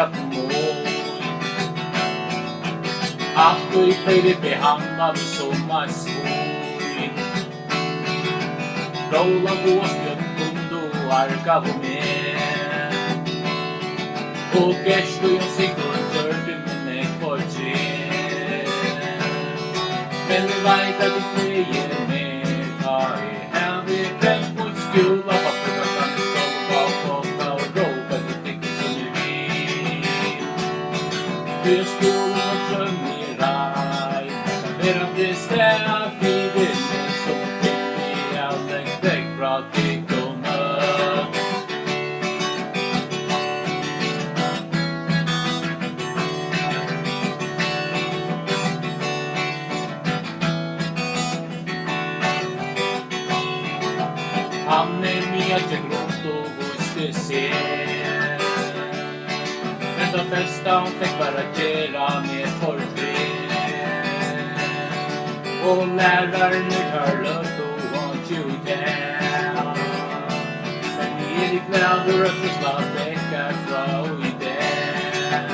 på mål. Ako'y pwede hammavisomaiskui. Rollan vuosion tuntuu arkavumien. Oikeistujon sigur törtyminen koitiin. Men väität meidän mekai. Hän vi kremput skula pappukakan stolpa och råkade tycka som vi vill. Vi skulle drömmer rai. Medan det stämmer fiden som vi alla täck bra till kommer. Han mietin ruutuvuisesti sen. Mutta festan fick paradera med porträtt. Och läraren höll då on Judea. Men Erik kläder upp och snart väckar från idén.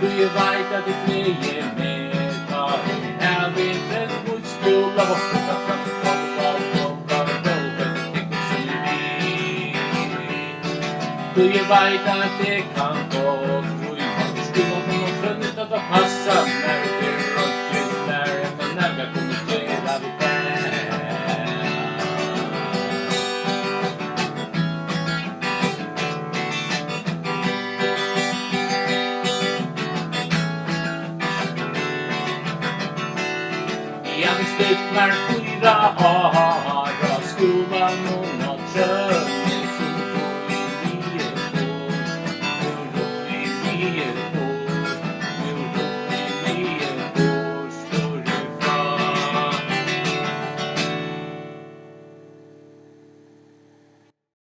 Du vet att det blir med tar här vid en mot skola och du vet att det kan gå through. Du skulle nog funnit att det passar när det är runt där men när jag kommer till det. Jag vill slut när 4 har skruvat någon tröll.